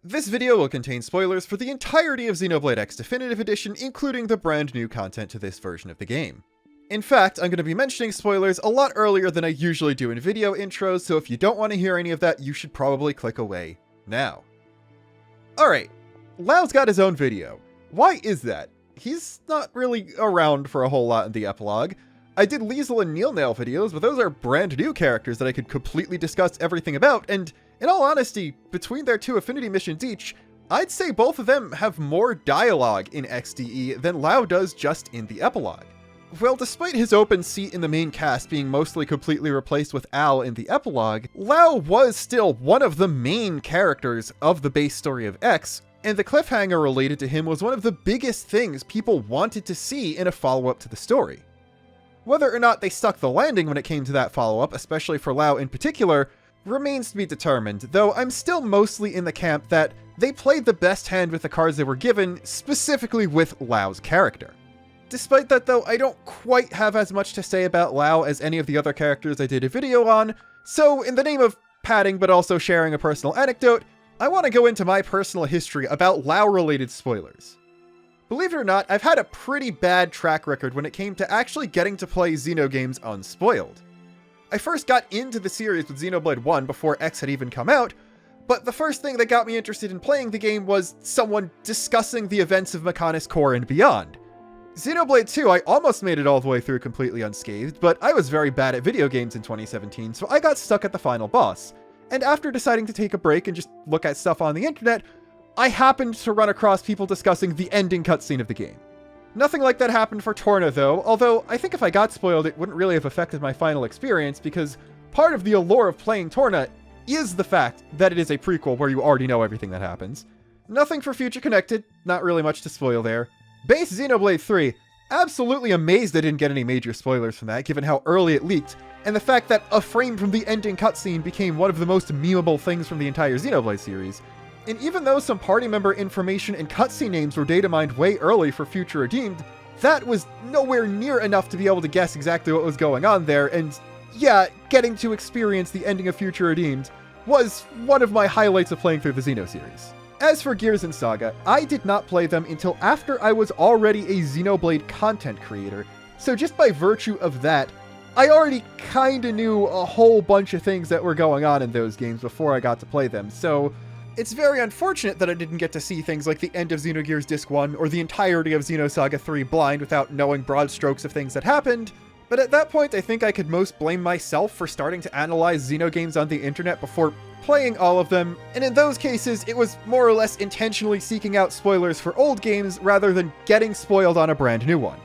This video will contain spoilers for the entirety of Xenoblade X Definitive Edition, including the brand new content to this version of the game. In fact, I'm going to be mentioning spoilers a lot earlier than I usually do in video intros, so if you don't want to hear any of that, you should probably click away now. Alright, LAO's got his own video. Why is that? He's not really around for a whole lot in the epilogue. I did Liesel and Neilnail videos, but those are brand new characters that I could completely discuss everything about, and in all honesty, between their two affinity missions each, I'd say both of them have more dialogue in XDE than LAO does just in the epilogue. Well, despite his open seat in the main cast being mostly completely replaced with Al in the epilogue, LAO was still one of the main characters of the base story of X, and the cliffhanger related to him was one of the biggest things people wanted to see in a follow-up to the story. Whether or not they stuck the landing when it came to that follow-up, especially for LAO in particular, remains to be determined, though I'm still mostly in the camp that they played the best hand with the cards they were given, specifically with LAO's character. Despite that though, I don't quite have as much to say about LAO as any of the other characters I did a video on, so in the name of padding but also sharing a personal anecdote, I want to go into my personal history about LAO related spoilers. Believe it or not, I've had a pretty bad track record when it came to actually getting to play Xeno games unspoiled. I first got into the series with Xenoblade 1 before X had even come out, but the first thing that got me interested in playing the game was someone discussing the events of Mechonis Core and beyond. Xenoblade 2, I almost made it all the way through completely unscathed, but I was very bad at video games in 2017, so I got stuck at the final boss. And after deciding to take a break and just look at stuff on the internet, I happened to run across people discussing the ending cutscene of the game. Nothing like that happened for Torna though, although I think if I got spoiled it wouldn't really have affected my final experience, because part of the allure of playing Torna is the fact that it is a prequel where you already know everything that happens. Nothing for Future Connected, not really much to spoil there. Base Xenoblade 3, absolutely amazed I didn't get any major spoilers from that given how early it leaked, and the fact that a frame from the ending cutscene became one of the most memeable things from the entire Xenoblade series. And even though some party member information and cutscene names were data mined way early for Future Redeemed, that was nowhere near enough to be able to guess exactly what was going on there, and yeah, getting to experience the ending of Future Redeemed was one of my highlights of playing through the Xeno series. As for Gears and Saga, I did not play them until after I was already a Xenoblade content creator, so just by virtue of that, I already kinda knew a whole bunch of things that were going on in those games before I got to play them, so it's very unfortunate that I didn't get to see things like the end of Xenogears Disc 1 or the entirety of Xenosaga 3 blind without knowing broad strokes of things that happened, but at that point I think I could most blame myself for starting to analyze Xeno games on the internet before playing all of them, and in those cases it was more or less intentionally seeking out spoilers for old games rather than getting spoiled on a brand new one.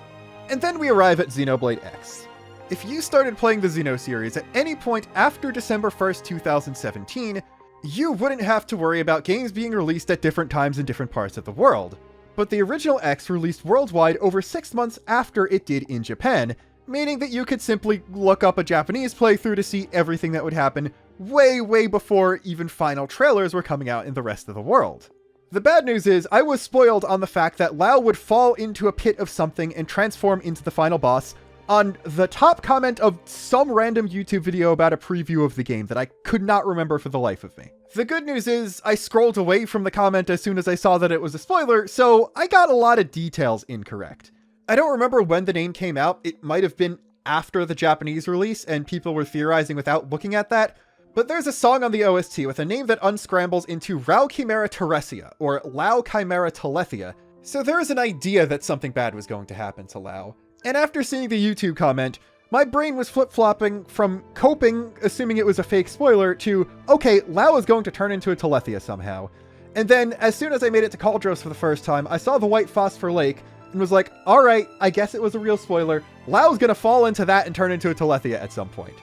And then we arrive at Xenoblade X. If you started playing the Xeno series at any point after December 1st, 2017, you wouldn't have to worry about games being released at different times in different parts of the world. But the original X released worldwide over 6 months after it did in Japan, meaning that you could simply look up a Japanese playthrough to see everything that would happen way before even final trailers were coming out in the rest of the world. The bad news is, I was spoiled on the fact that LAO would fall into a pit of something and transform into the final boss on the top comment of some random YouTube video about a preview of the game that I could not remember for the life of me. The good news is, I scrolled away from the comment as soon as I saw that it was a spoiler, so I got a lot of details incorrect. I don't remember when the name came out, it might have been after the Japanese release and people were theorizing without looking at that, but there's a song on the OST with a name that unscrambles into Rao Chimera Teresia, or Lao Chimera Telethia, so there is an idea that something bad was going to happen to LAO. And after seeing the YouTube comment, my brain was flip-flopping from coping, assuming it was a fake spoiler, to, okay, LAO is going to turn into a Telethia somehow. And then, as soon as I made it to Cauldros for the first time, I saw the White Phosphor Lake, and was like, alright, I guess it was a real spoiler, LAO's gonna fall into that and turn into a Telethia at some point.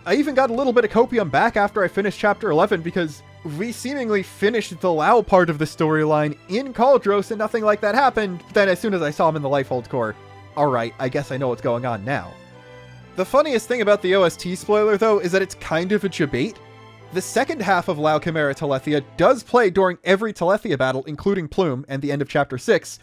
I even got a little bit of copium back after I finished Chapter 11, because we seemingly finished the LAO part of the storyline in Cauldros and nothing like that happened, then as soon as I saw him in the Lifehold Core, alright, I guess I know what's going on now. The funniest thing about the OST spoiler, though, is that it's kind of a debate. The second half of Lao Chimera Telethia does play during every Telethia battle, including Plume and the end of Chapter 6,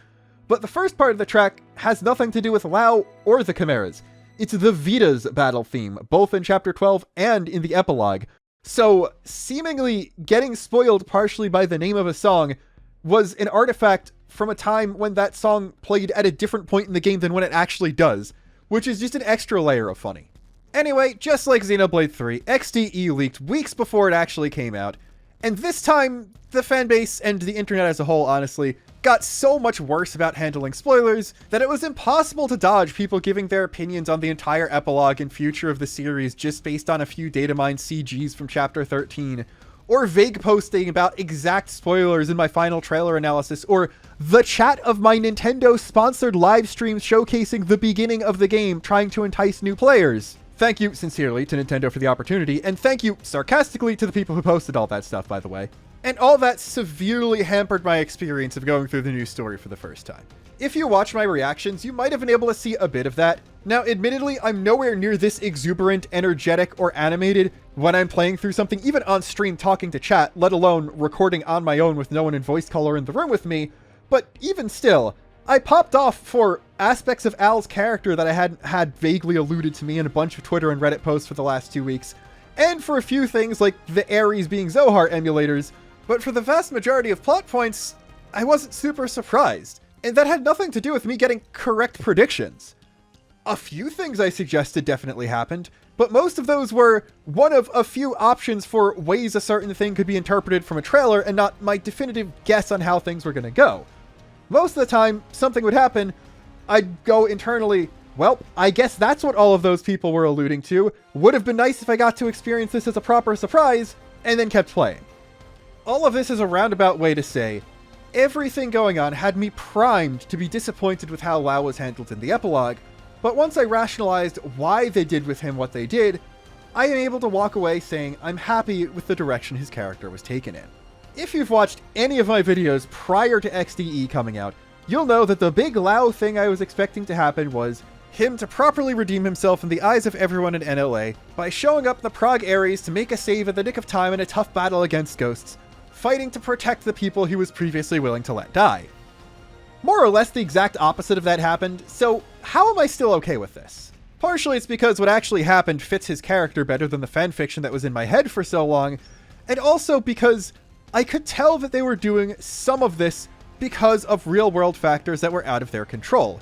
but the first part of the track has nothing to do with Lao or the Chimeras. It's the Vita's battle theme, both in Chapter 12 and in the epilogue, So, seemingly getting spoiled partially by the name of a song was an artifact from a time when that song played at a different point in the game than when it actually does, which is just an extra layer of funny. Anyway, just like Xenoblade 3, XDE leaked weeks before it actually came out, and this time, the fanbase and the internet as a whole, honestly, got so much worse about handling spoilers that it was impossible to dodge people giving their opinions on the entire epilogue and future of the series just based on a few data mine CGs from Chapter 13, or vague posting about exact spoilers in my final trailer analysis, or the chat of my Nintendo-sponsored live streams showcasing the beginning of the game trying to entice new players. Thank you sincerely to Nintendo for the opportunity, and thank you sarcastically to the people who posted all that stuff, by the way. And all that severely hampered my experience of going through the new story for the first time. If you watch my reactions, you might have been able to see a bit of that. Now, admittedly, I'm nowhere near this exuberant, energetic, or animated when I'm playing through something, even on stream talking to chat, let alone recording on my own with no one in voice color in the room with me, but even still, I popped off for aspects of Al's character that I hadn't had vaguely alluded to me in a bunch of Twitter and Reddit posts for the last 2 weeks, and for a few things like the Ares being Zohar emulators, but for the vast majority of plot points, I wasn't super surprised, and that had nothing to do with me getting correct predictions. A few things I suggested definitely happened, but most of those were one of a few options for ways a certain thing could be interpreted from a trailer and not my definitive guess on how things were going to go. Most of the time, something would happen, I'd go internally, well, I guess that's what all of those people were alluding to. Would have been nice if I got to experience this as a proper surprise, and then kept playing. All of this is a roundabout way to say, everything going on had me primed to be disappointed with how LAO was handled in the epilogue, but once I rationalized why they did with him what they did, I am able to walk away saying I'm happy with the direction his character was taken in. If you've watched any of my videos prior to XDE coming out, you'll know that the big LAO thing I was expecting to happen was him to properly redeem himself in the eyes of everyone in NLA by showing up the Prague Ares to make a save at the nick of time in a tough battle against ghosts, fighting to protect the people he was previously willing to let die. More or less the exact opposite of that happened, so how am I still okay with this? Partially it's because what actually happened fits his character better than the fanfiction that was in my head for so long, and also because I could tell that they were doing some of this because of real-world factors that were out of their control,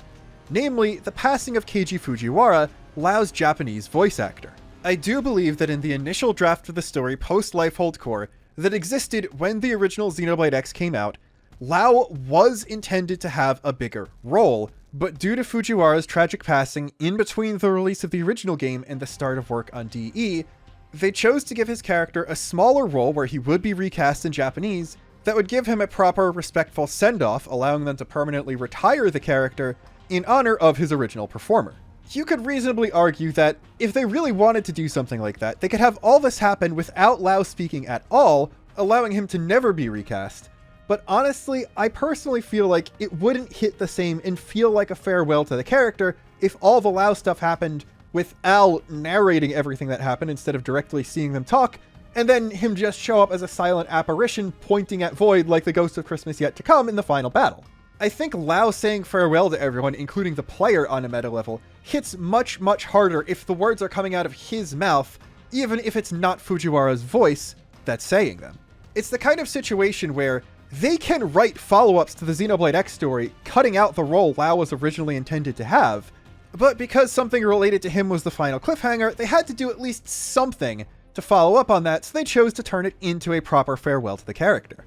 namely the passing of Keiji Fujiwara, LAO's Japanese voice actor. I do believe that in the initial draft of the story post-Lifehold Core that existed when the original Xenoblade X came out, LAO was intended to have a bigger role, but due to Fujiwara's tragic passing in between the release of the original game and the start of work on DE, they chose to give his character a smaller role where he would be recast in Japanese that would give him a proper, respectful send-off, allowing them to permanently retire the character in honor of his original performer. You could reasonably argue that if they really wanted to do something like that, they could have all this happen without LAO speaking at all, allowing him to never be recast. But honestly, I personally feel like it wouldn't hit the same and feel like a farewell to the character if all the LAO stuff happened with Al narrating everything that happened instead of directly seeing them talk, and then him just show up as a silent apparition pointing at Void like the Ghost of Christmas Yet to Come in the final battle. I think LAO saying farewell to everyone, including the player on a meta level, hits much, much harder if the words are coming out of his mouth, even if it's not Fujiwara's voice that's saying them. It's the kind of situation where they can write follow-ups to the Xenoblade X story, cutting out the role LAO was originally intended to have, but because something related to him was the final cliffhanger, they had to do at least something to follow up on that, so they chose to turn it into a proper farewell to the character.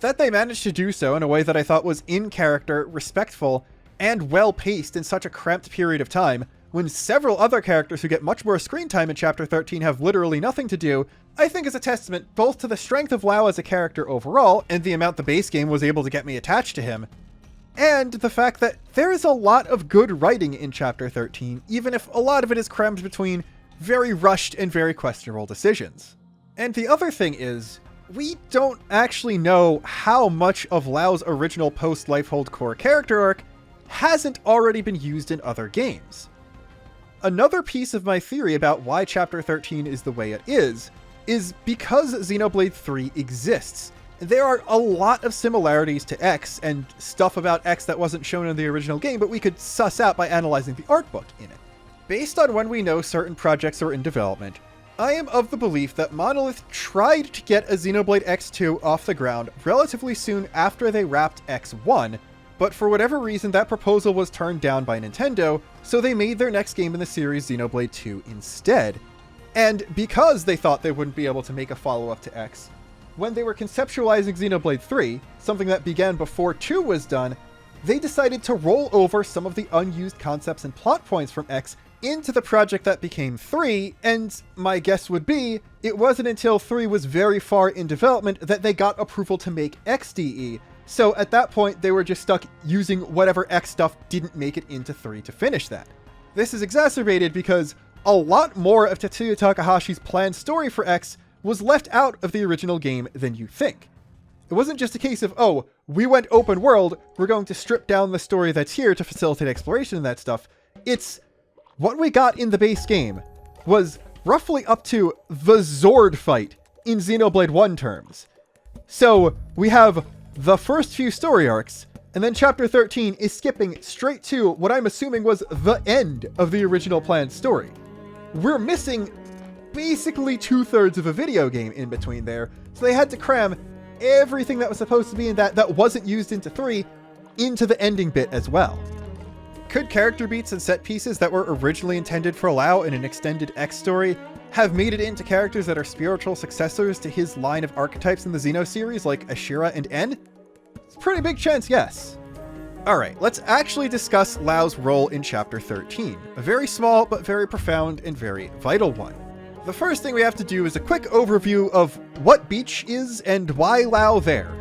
That they managed to do so in a way that I thought was in character, respectful, and well-paced in such a cramped period of time, when several other characters who get much more screen time in Chapter 13 have literally nothing to do, I think is a testament both to the strength of LAO as a character overall, and the amount the base game was able to get me attached to him, and the fact that there is a lot of good writing in Chapter 13, even if a lot of it is crammed between very rushed and very questionable decisions. And the other thing is, we don't actually know how much of LAO's original post-Lifehold Core character arc hasn't already been used in other games. Another piece of my theory about why Chapter 13 is the way it is because Xenoblade 3 exists. There are a lot of similarities to X and stuff about X that wasn't shown in the original game, but we could suss out by analyzing the art book in it. Based on when we know certain projects are in development, I am of the belief that Monolith tried to get a Xenoblade X2 off the ground relatively soon after they wrapped X1, but for whatever reason that proposal was turned down by Nintendo, so they made their next game in the series Xenoblade 2 instead. And because they thought they wouldn't be able to make a follow-up to X, when they were conceptualizing Xenoblade 3, something that began before 2 was done, they decided to roll over some of the unused concepts and plot points from X into the project that became 3, and my guess would be, it wasn't until 3 was very far in development that they got approval to make XDE, so at that point they were just stuck using whatever X stuff didn't make it into 3 to finish that. This is exacerbated because a lot more of Tetsuya Takahashi's planned story for X was left out of the original game than you think. It wasn't just a case of, oh, we went open world, we're going to strip down the story that's here to facilitate exploration and that stuff. It's what we got in the base game was roughly up to the Zord fight in Xenoblade 1 terms. So we have the first few story arcs, and then Chapter 13 is skipping straight to what I'm assuming was the end of the original planned story. We're missing basically 2/3 of a video game in between there, so they had to cram everything that was supposed to be in that wasn't used into 3 into the ending bit as well. Could character beats and set pieces that were originally intended for LAO in an extended X story have made it into characters that are spiritual successors to his line of archetypes in the Xeno series, like Ashira and N? It's a pretty big chance, yes. Alright, let's actually discuss LAO's role in Chapter 13, a very small but very profound and very vital one. The first thing we have to do is a quick overview of what Beach is and why LAO there.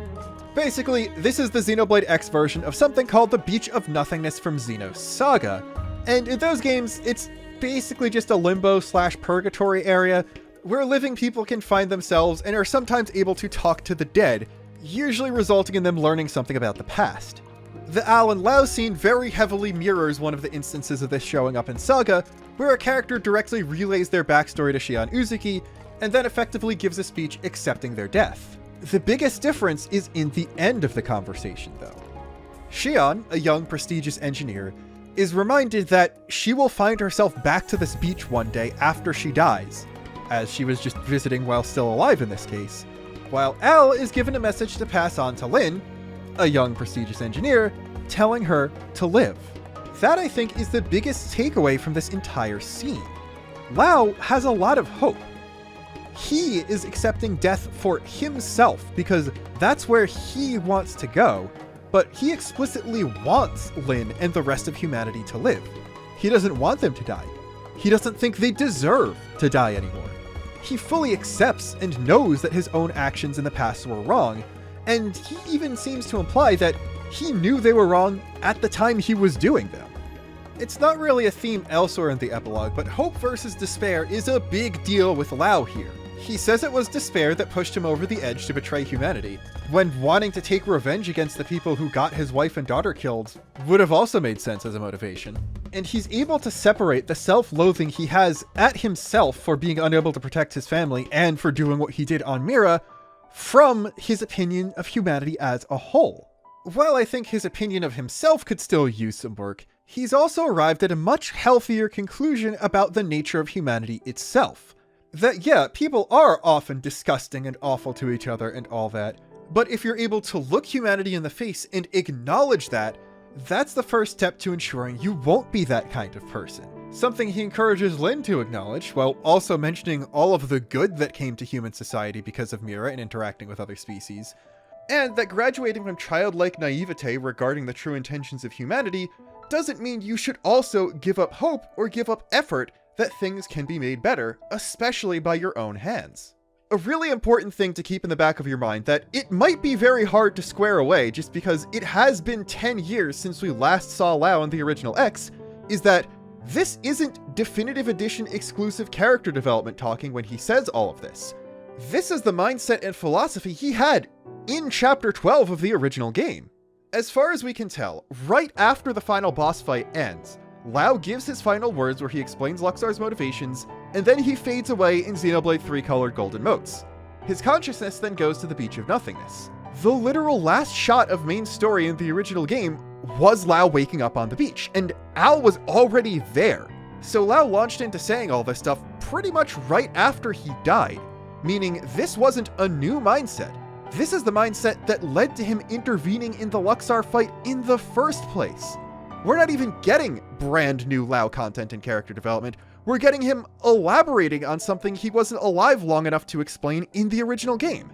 Basically, this is the Xenoblade X version of something called the Beach of Nothingness from Xeno's Saga, and in those games, it's basically just a limbo/purgatory area where living people can find themselves and are sometimes able to talk to the dead, usually resulting in them learning something about the past. The Al and LAO scene very heavily mirrors one of the instances of this showing up in Saga, where a character directly relays their backstory to Shion Uzuki, and then effectively gives a speech accepting their death. The biggest difference is in the end of the conversation, though. Shion, a young, prestigious engineer, is reminded that she will find herself back to this beach one day after she dies, as she was just visiting while still alive in this case, while Al is given a message to pass on to Lin, a young, prestigious engineer, telling her to live. That, I think, is the biggest takeaway from this entire scene. LAO has a lot of hope. He is accepting death for himself because that's where he wants to go, but he explicitly wants Lin and the rest of humanity to live. He doesn't want them to die. He doesn't think they deserve to die anymore. He fully accepts and knows that his own actions in the past were wrong, and he even seems to imply that he knew they were wrong at the time he was doing them. It's not really a theme elsewhere in the epilogue, but hope versus despair is a big deal with LAO here. He says it was despair that pushed him over the edge to betray humanity, when wanting to take revenge against the people who got his wife and daughter killed would have also made sense as a motivation. And he's able to separate the self-loathing he has at himself for being unable to protect his family and for doing what he did on Mira from his opinion of humanity as a whole. While I think his opinion of himself could still use some work, he's also arrived at a much healthier conclusion about the nature of humanity itself. That, yeah, people are often disgusting and awful to each other and all that, but if you're able to look humanity in the face and acknowledge that, that's the first step to ensuring you won't be that kind of person. Something he encourages Lin to acknowledge, while also mentioning all of the good that came to human society because of Mira and interacting with other species, and that graduating from childlike naivete regarding the true intentions of humanity doesn't mean you should also give up hope or give up effort that things can be made better, especially by your own hands. A really important thing to keep in the back of your mind that it might be very hard to square away just because it has been 10 years since we last saw LAO in the original X, is that this isn't Definitive Edition exclusive character development talking when he says all of this. This is the mindset and philosophy he had in Chapter 12 of the original game. As far as we can tell, right after the final boss fight ends, LAO gives his final words where he explains Luxar's motivations, and then he fades away in Xenoblade 3 colored golden motes. His consciousness then goes to the Beach of Nothingness. The literal last shot of main story in the original game was LAO waking up on the beach, and Al was already there. So LAO launched into saying all this stuff pretty much right after he died, meaning this wasn't a new mindset. This is the mindset that led to him intervening in the Luxar fight in the first place. We're not even getting brand new LAO content and character development, we're getting him elaborating on something he wasn't alive long enough to explain in the original game.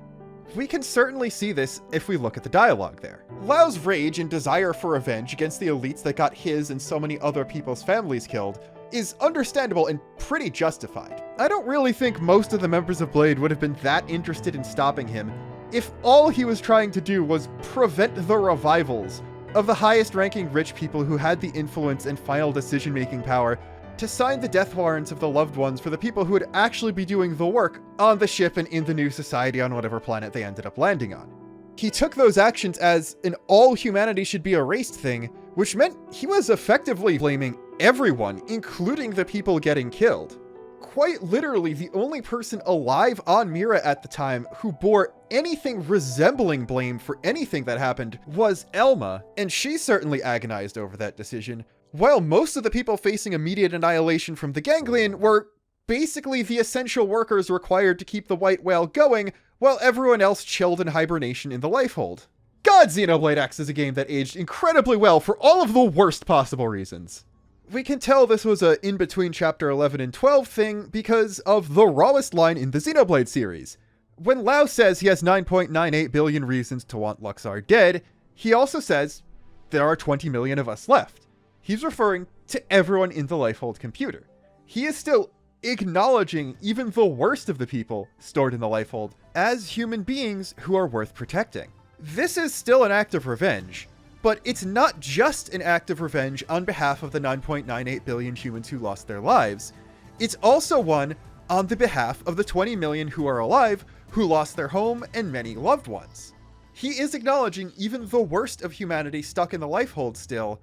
We can certainly see this if we look at the dialogue there. LAO's rage and desire for revenge against the elites that got his and so many other people's families killed is understandable and pretty justified. I don't really think most of the members of Blade would have been that interested in stopping him if all he was trying to do was prevent the revivals of the highest ranking rich people who had the influence and final decision-making power to sign the death warrants of the loved ones for the people who would actually be doing the work on the ship and in the new society on whatever planet they ended up landing on. He took those actions as an all humanity should be erased thing, which meant he was effectively blaming everyone, including the people getting killed. Quite literally, the only person alive on Mira at the time who bore anything resembling blame for anything that happened was Elma, and she certainly agonized over that decision, while most of the people facing immediate annihilation from the ganglion were basically the essential workers required to keep the White Whale going, while everyone else chilled in hibernation in the Lifehold. God, Xenoblade X is a game that aged incredibly well for all of the worst possible reasons. We can tell this was a in-between Chapter 11 and 12 thing because of the rawest line in the Xenoblade series. When LAO says he has 9.98 billion reasons to want Luxar dead, he also says, there are 20 million of us left. He's referring to everyone in the Lifehold computer. He is still acknowledging even the worst of the people stored in the Lifehold as human beings who are worth protecting. This is still an act of revenge, but it's not just an act of revenge on behalf of the 9.98 billion humans who lost their lives. It's also one on the behalf of the 20 million who are alive who lost their home and many loved ones. He is acknowledging even the worst of humanity stuck in the Lifehold still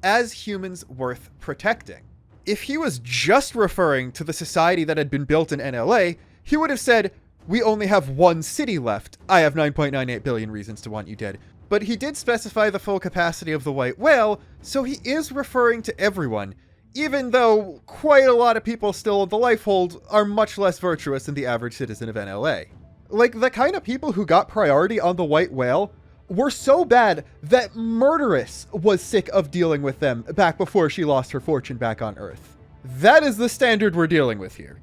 as humans worth protecting. If he was just referring to the society that had been built in NLA, he would have said, we only have one city left. I have 9.98 billion reasons to want you dead. But he did specify the full capacity of the White Whale, so he is referring to everyone, even though quite a lot of people still in the Lifehold are much less virtuous than the average citizen of NLA. Like, the kind of people who got priority on the White Whale were so bad that Murderous was sick of dealing with them back before she lost her fortune back on Earth. That is the standard we're dealing with here.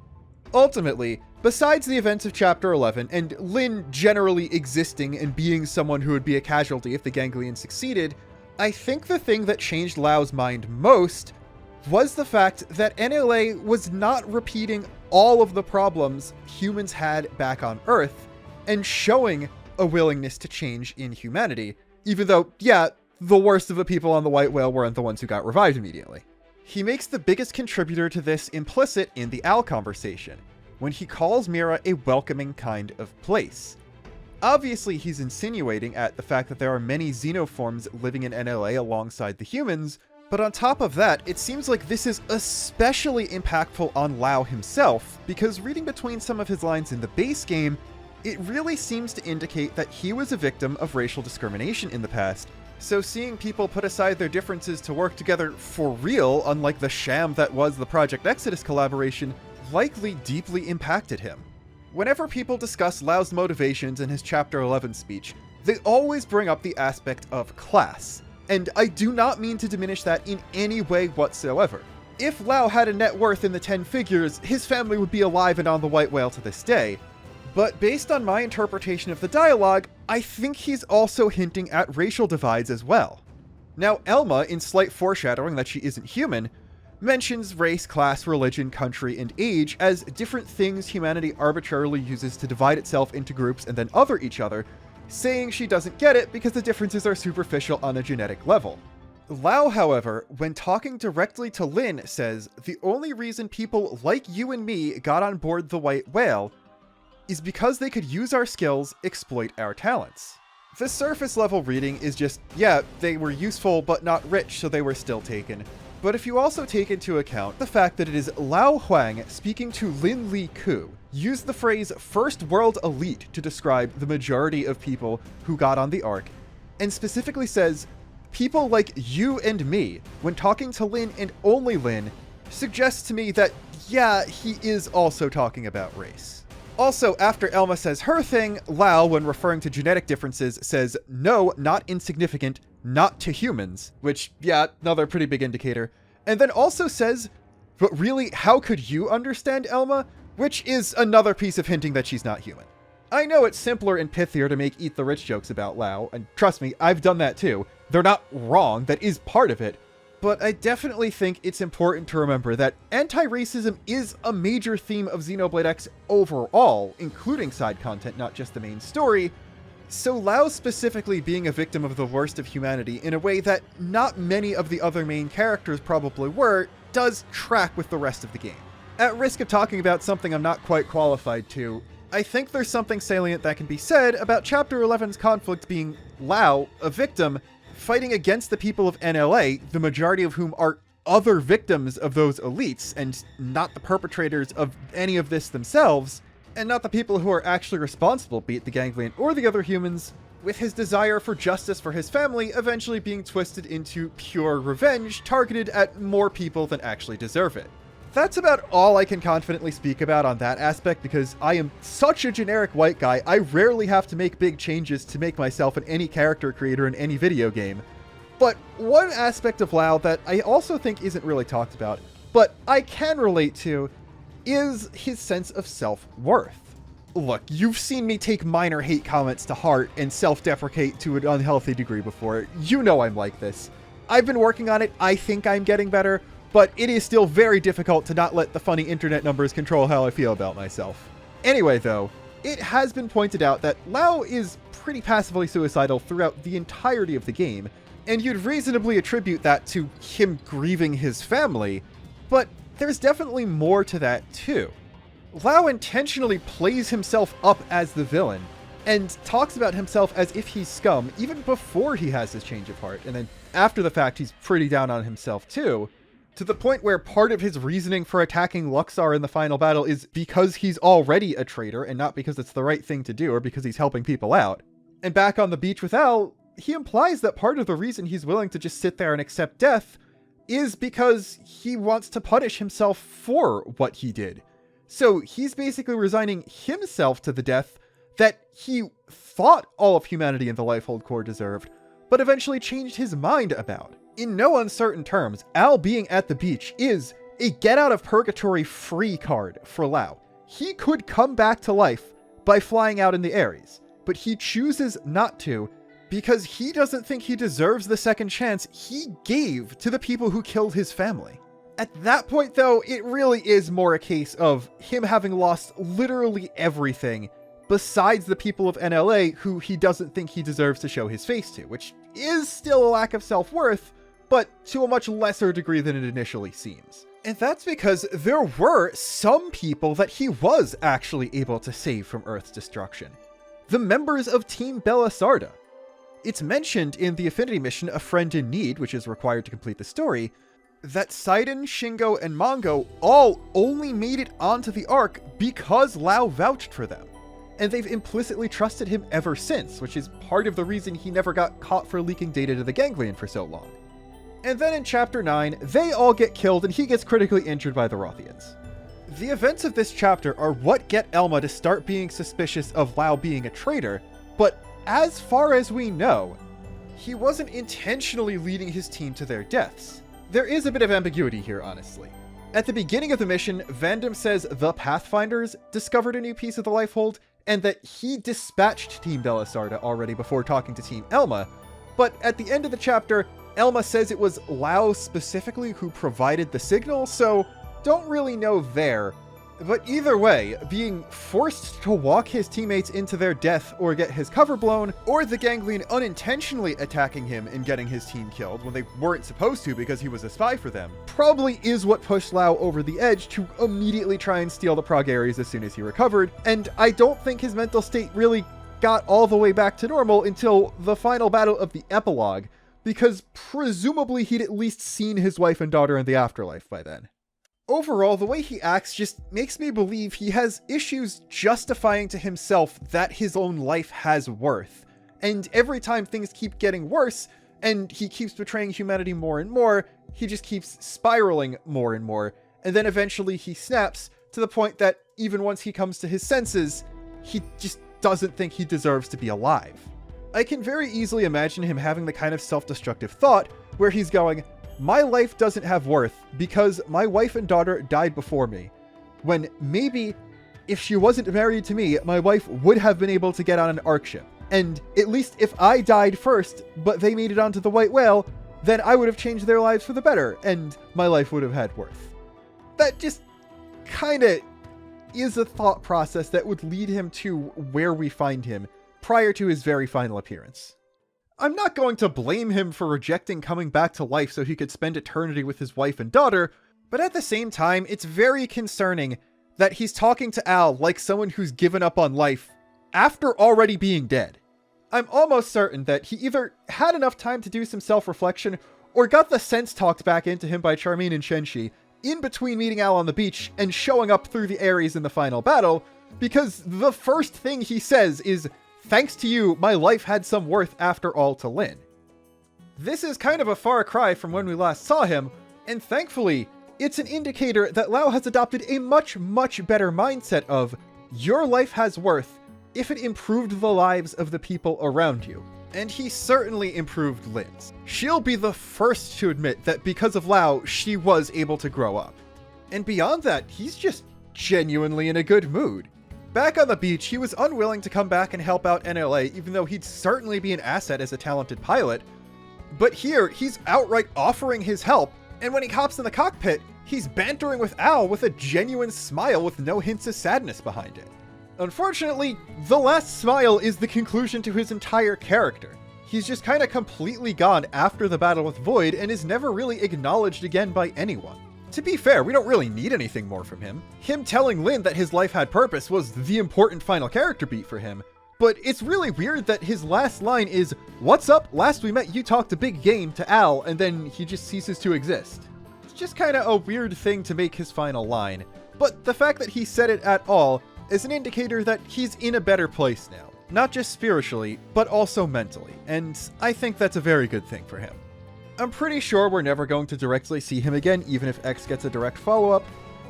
Ultimately, besides the events of Chapter 11, and Lin generally existing and being someone who would be a casualty if the Ganglion succeeded, I think the thing that changed LAO's mind most was the fact that NLA was not repeating all of the problems humans had back on Earth, and showing a willingness to change in humanity, even though, yeah, the worst of the people on the White Whale weren't the ones who got revived immediately. He makes the biggest contributor to this implicit in the Al conversation, when he calls Mira a welcoming kind of place. Obviously, he's insinuating at the fact that there are many xenoforms living in NLA alongside the humans, but on top of that, it seems like this is especially impactful on LAO himself, because reading between some of his lines in the base game, it really seems to indicate that he was a victim of racial discrimination in the past, so seeing people put aside their differences to work together for real, unlike the sham that was the Project Exodus collaboration, likely deeply impacted him. Whenever people discuss LAO's motivations in his Chapter 11 speech, they always bring up the aspect of class, and I do not mean to diminish that in any way whatsoever. If LAO had a net worth in the 10 figures, his family would be alive and on the White Whale to this day. But based on my interpretation of the dialogue, I think he's also hinting at racial divides as well. Now, Elma, in slight foreshadowing that she isn't human, mentions race, class, religion, country, and age as different things humanity arbitrarily uses to divide itself into groups and then other each other, saying she doesn't get it because the differences are superficial on a genetic level. LAO, however, when talking directly to Lin, says the only reason people like you and me got on board the White Whale is because they could use our skills, exploit our talents. The surface level reading is just, yeah, they were useful but not rich, so they were still taken. But if you also take into account the fact that it is Lao Huang speaking to Lin Li Ku, used the phrase first world elite to describe the majority of people who got on the Ark, and specifically says, people like you and me, when talking to Lin and only Lin, suggests to me that, yeah, he is also talking about race. Also, after Elma says her thing, LAO, when referring to genetic differences, says, no, not insignificant, not to humans, which, yeah, another pretty big indicator. And then also says, but really, how could you understand Elma? Which is another piece of hinting that she's not human. I know it's simpler and pithier to make eat the rich jokes about LAO, and trust me, I've done that too. They're not wrong, that is part of it. But I definitely think it's important to remember that anti-racism is a major theme of Xenoblade X overall, including side content, not just the main story. So LAO specifically being a victim of the worst of humanity in a way that not many of the other main characters probably were, does track with the rest of the game. At risk of talking about something I'm not quite qualified to, I think there's something salient that can be said about Chapter 11's conflict being LAO, a victim, fighting against the people of NLA, the majority of whom are other victims of those elites, and not the perpetrators of any of this themselves, and not the people who are actually responsible, be it the Ganglion or the other humans, with his desire for justice for his family eventually being twisted into pure revenge targeted at more people than actually deserve it. That's about all I can confidently speak about on that aspect because I am such a generic white guy, I rarely have to make big changes to make myself any character creator in any video game. But one aspect of LAO that I also think isn't really talked about, but I can relate to, is his sense of self-worth. Look, you've seen me take minor hate comments to heart and self-deprecate to an unhealthy degree before. You know I'm like this. I've been working on it, I think I'm getting better, but it is still very difficult to not let the funny internet numbers control how I feel about myself. Anyway though, it has been pointed out that LAO is pretty passively suicidal throughout the entirety of the game, and you'd reasonably attribute that to him grieving his family, but there's definitely more to that too. LAO intentionally plays himself up as the villain, and talks about himself as if he's scum even before he has his change of heart, and then after the fact he's pretty down on himself too, to the point where part of his reasoning for attacking Luxar in the final battle is because he's already a traitor and not because it's the right thing to do or because he's helping people out. And back on the beach with Al, he implies that part of the reason he's willing to just sit there and accept death is because he wants to punish himself for what he did. So he's basically resigning himself to the death that he thought all of humanity in the Lifehold Core deserved, but eventually changed his mind about. In no uncertain terms, Al being at the beach is a get out of purgatory free card for LAO. He could come back to life by flying out in the Ares, but he chooses not to because he doesn't think he deserves the second chance he gave to the people who killed his family. At that point though, it really is more a case of him having lost literally everything besides the people of NLA who he doesn't think he deserves to show his face to, which is still a lack of self-worth, but to a much lesser degree than it initially seems. And that's because there were some people that he was actually able to save from Earth's destruction. The members of Team Belisarda. It's mentioned in the Affinity mission A Friend in Need, which is required to complete the story, that Sidon, Shingo, and Mongo all only made it onto the Ark because LAO vouched for them. And they've implicitly trusted him ever since, which is part of the reason he never got caught for leaking data to the Ganglion for so long. And then in Chapter 9, they all get killed and he gets critically injured by the Rothians. The events of this chapter are what get Elma to start being suspicious of LAO being a traitor, but as far as we know, he wasn't intentionally leading his team to their deaths. There is a bit of ambiguity here, honestly. At the beginning of the mission, Vandam says the Pathfinders discovered a new piece of the Lifehold, and that he dispatched Team Belisarda already before talking to Team Elma, but at the end of the chapter, Elma says it was LAO specifically who provided the signal, so don't really know there. But either way, being forced to walk his teammates into their death or get his cover blown, or the Ganglion unintentionally attacking him and getting his team killed when they weren't supposed to because he was a spy for them, probably is what pushed LAO over the edge to immediately try and steal the Prog Ares as soon as he recovered, and I don't think his mental state really got all the way back to normal until the final battle of the epilogue, because presumably he'd at least seen his wife and daughter in the afterlife by then. Overall, the way he acts just makes me believe he has issues justifying to himself that his own life has worth. And every time things keep getting worse, and he keeps betraying humanity more and more, he just keeps spiraling more and more, and then eventually he snaps to the point that even once he comes to his senses, he just doesn't think he deserves to be alive. I can very easily imagine him having the kind of self-destructive thought where he's going, my life doesn't have worth because my wife and daughter died before me. When maybe if she wasn't married to me, my wife would have been able to get on an Ark ship. And at least if I died first, but they made it onto the White Whale, then I would have changed their lives for the better, and my life would have had worth. That just kinda is a thought process that would lead him to where we find him prior to his very final appearance. I'm not going to blame him for rejecting coming back to life so he could spend eternity with his wife and daughter, but at the same time, it's very concerning that he's talking to Al like someone who's given up on life after already being dead. I'm almost certain that he either had enough time to do some self-reflection or got the sense talked back into him by Charmaine and Shenshi in between meeting Al on the beach and showing up through the Ares in the final battle, because the first thing he says is, thanks to you, my life had some worth after all to Lyn. This is kind of a far cry from when we last saw him, and thankfully, it's an indicator that LAO has adopted a much, much better mindset of, your life has worth if it improved the lives of the people around you. And he certainly improved Lyn's. She'll be the first to admit that because of LAO, she was able to grow up. And beyond that, he's just genuinely in a good mood. Back on the beach, he was unwilling to come back and help out NLA, even though he'd certainly be an asset as a talented pilot. But here, he's outright offering his help, and when he hops in the cockpit, he's bantering with Al with a genuine smile with no hints of sadness behind it. Unfortunately, the last smile is the conclusion to his entire character. He's just kinda completely gone after the battle with Void and is never really acknowledged again by anyone. To be fair, we don't really need anything more from him. Him telling Lyn that his life had purpose was the important final character beat for him, but it's really weird that his last line is, "What's up? Last we met you talked a big game" to Al, and then he just ceases to exist. It's just kinda a weird thing to make his final line, but the fact that he said it at all is an indicator that he's in a better place now. Not just spiritually, but also mentally, and I think that's a very good thing for him. I'm pretty sure we're never going to directly see him again, even if X gets a direct follow-up,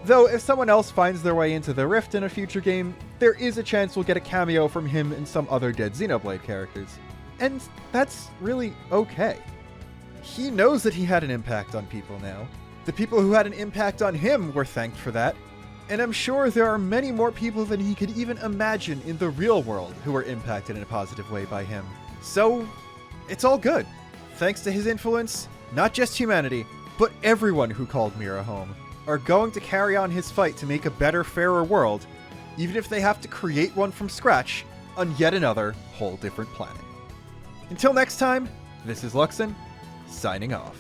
though if someone else finds their way into the Rift in a future game, there is a chance we'll get a cameo from him and some other dead Xenoblade characters. And that's really okay. He knows that he had an impact on people now. The people who had an impact on him were thanked for that, and I'm sure there are many more people than he could even imagine in the real world who were impacted in a positive way by him. So, it's all good. Thanks to his influence, not just humanity, but everyone who called Mira home are going to carry on his fight to make a better, fairer world, even if they have to create one from scratch on yet another whole different planet. Until next time, this is Luxon, signing off.